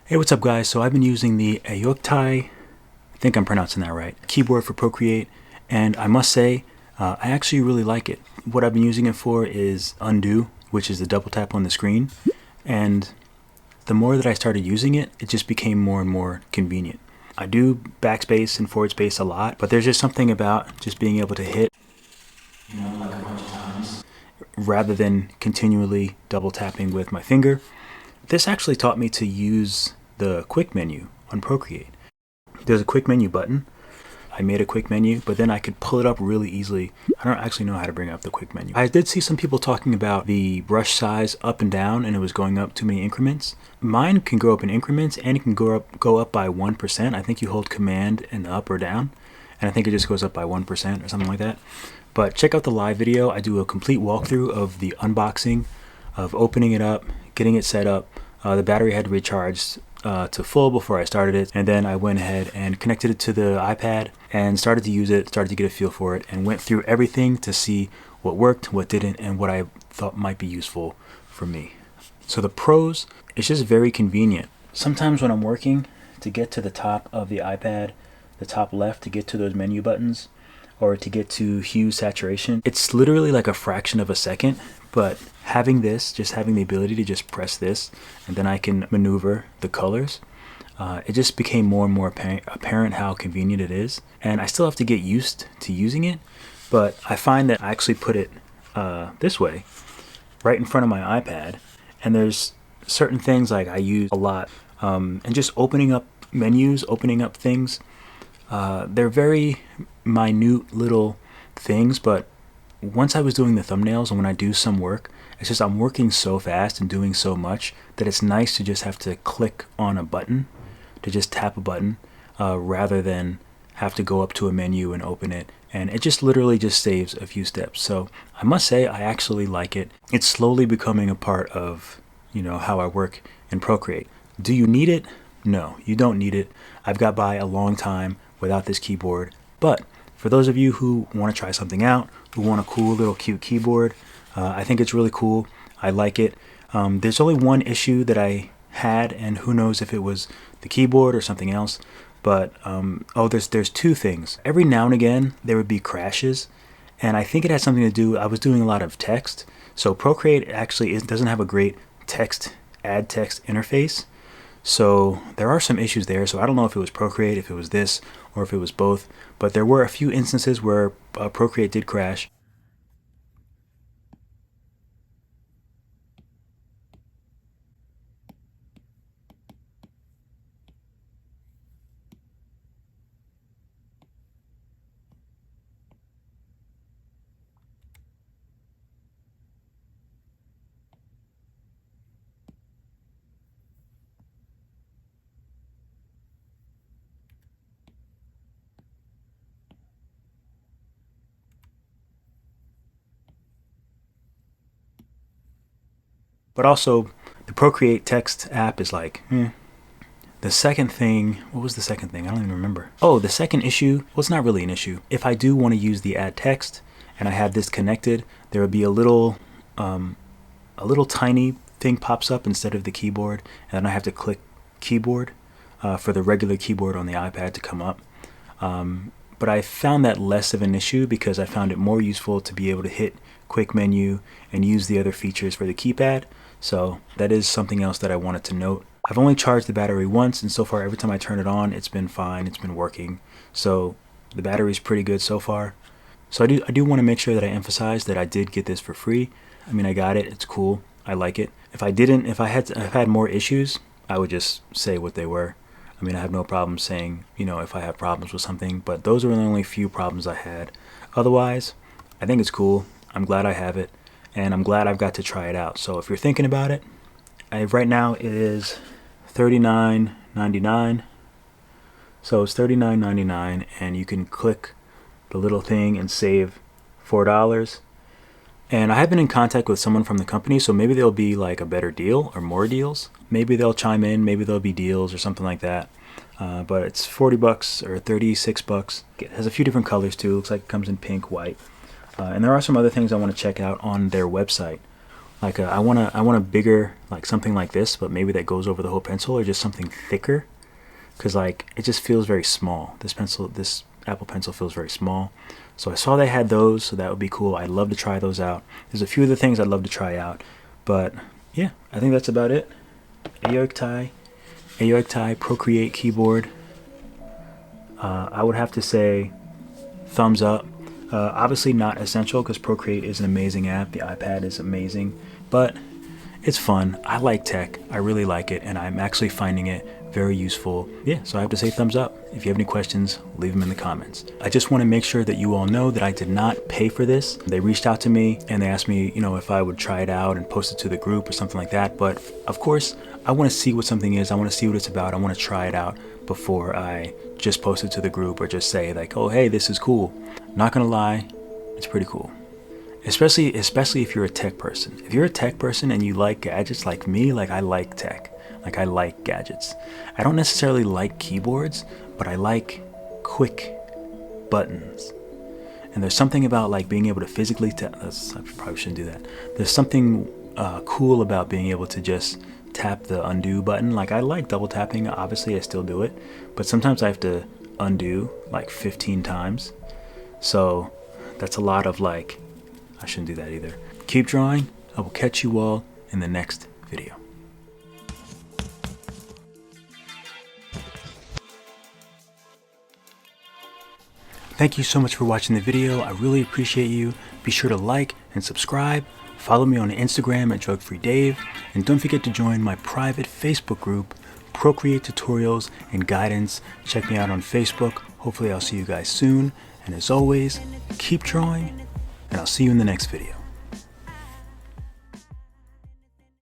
Hey, what's up guys? So I've been using the Aoiktye, I think I'm pronouncing that right, keyboard for Procreate, and I must say, I actually really like it. What I've been using it for is undo, which is the double tap on the screen, and the more that I started using it, it just became more and more convenient. I do backspace and forward space a lot, but there's just something about just being able to hit, like a bunch of times, rather than continually double tapping with my finger. This actually taught me to use the quick menu on Procreate. There's a quick menu button. I made a quick menu, but then I could pull it up really easily. I don't actually know how to bring up the quick menu. I did see some people talking about the brush size up and down, and it was going up too many increments. Mine can go up in increments, and it can go up by 1%. I think you hold Command and up or down, and I think it just goes up by 1% or something like that. But check out the live video. I do a complete walkthrough of the unboxing, of opening it up, getting it set up. The battery had to be charged to full before I started it, and then I went ahead and connected it to the iPad and started to use it, started to get a feel for it, and went through everything to see what worked, what didn't, and what I thought might be useful for me. So the pros, it's just very convenient. Sometimes when I'm working, to get to the top of the iPad, the top left, to get to those menu buttons, or to get to hue saturation, it's literally like a fraction of a second. But having this, just having the ability to just press this, and then I can maneuver the colors, it just became more and more apparent how convenient it is. And I still have to get used to using it, but I find that I actually put it this way, right in front of my iPad, and there's certain things like I use a lot, and just opening up menus, opening up things, they're very minute little things, but once I was doing the thumbnails, and when I do some work, it's just I'm working so fast and doing so much that it's nice to just have to click on a button, to just tap a button, rather than have to go up to a menu and open it. And it just literally just saves a few steps. So I must say I actually like it. It's slowly becoming a part of, how I work in Procreate. Do you need it? No, you don't need it. I've got by a long time without this keyboard. But for those of you who want to try something out, who want a cool little cute keyboard, I think it's really cool. I like it. There's only one issue that I had, and who knows if it was the keyboard or something else. But there's two things. Every now and again there would be crashes, and I think it had something to do. I was doing a lot of text, so Procreate actually doesn't have a great add text interface. So there are some issues there. So I don't know if it was Procreate, if it was this, or if it was both. But there were a few instances where Procreate did crash. But also, the Procreate text app is like, The second thing, what was the second thing? I don't even remember. Oh, the second issue, well, it's not really an issue. If I do want to use the add text and I have this connected, there would be a little tiny thing pops up instead of the keyboard, and then I have to click keyboard for the regular keyboard on the iPad to come up. But I found that less of an issue because I found it more useful to be able to hit quick menu and use the other features for the keypad. So that is something else that I wanted to note. I've only charged the battery once, and so far every time I turn it on, it's been fine, it's been working. So the battery is pretty good so far. So I do want to make sure that I emphasize that I did get this for free. I mean, I got it, it's cool, I like it. If I had more issues, I would just say what they were. I mean, I have no problem saying, if I have problems with something, but those are the only few problems I had. Otherwise, I think it's cool. I'm glad I have it, and I'm glad I've got to try it out. So if you're thinking about it, right now it is $39.99. So it's $39.99, and you can click the little thing and save $4. And I have been in contact with someone from the company, so maybe there'll be like a better deal or more deals. Maybe they'll chime in, maybe there'll be deals or something like that. But it's $40 or $36. It has a few different colors too. Looks like it comes in pink, white. And there are some other things I want to check out on their website. Like I want a bigger, like something like this, but maybe that goes over the whole pencil, or just something thicker, because like it just feels very small. This Apple Pencil feels very small. So I saw they had those, so that would be cool. I'd love to try those out. There's a few other things I'd love to try out, but yeah, I think that's about it. Aoiktye Procreate keyboard. I would have to say thumbs up. Obviously not essential, because Procreate is an amazing app. The iPad is amazing, but it's fun. I like tech. I really like it, and I'm actually finding it very useful. Yeah, so I have to say thumbs up. If you have any questions, leave them in the comments. I just want to make sure that you all know that I did not pay for this. They reached out to me and they asked me, if I would try it out and post it to the group or something like that. But of course, I want to see what something is. I want to see what it's about. I want to try it out before I just post it to the group or just say like, oh, hey, this is cool. Not gonna lie, it's pretty cool. Especially if you're a tech person. If you're a tech person and you like gadgets like me, like I like tech. Like I like gadgets. I don't necessarily like keyboards, but I like quick buttons. And there's something about like being able to physically I probably shouldn't do that. There's something cool about being able to just tap the undo button. Like I like double tapping, obviously I still do it, but sometimes I have to undo like 15 times. So that's a lot of like, I shouldn't do that either. Keep drawing. I will catch you all in the next video. Thank you so much for watching the video. I really appreciate you. Be sure to like and subscribe. Follow me on Instagram at DrugFreeDave. And don't forget to join my private Facebook group, Procreate Tutorials and Guidance. Check me out on Facebook. Hopefully I'll see you guys soon. And as always, keep drawing, and I'll see you in the next video.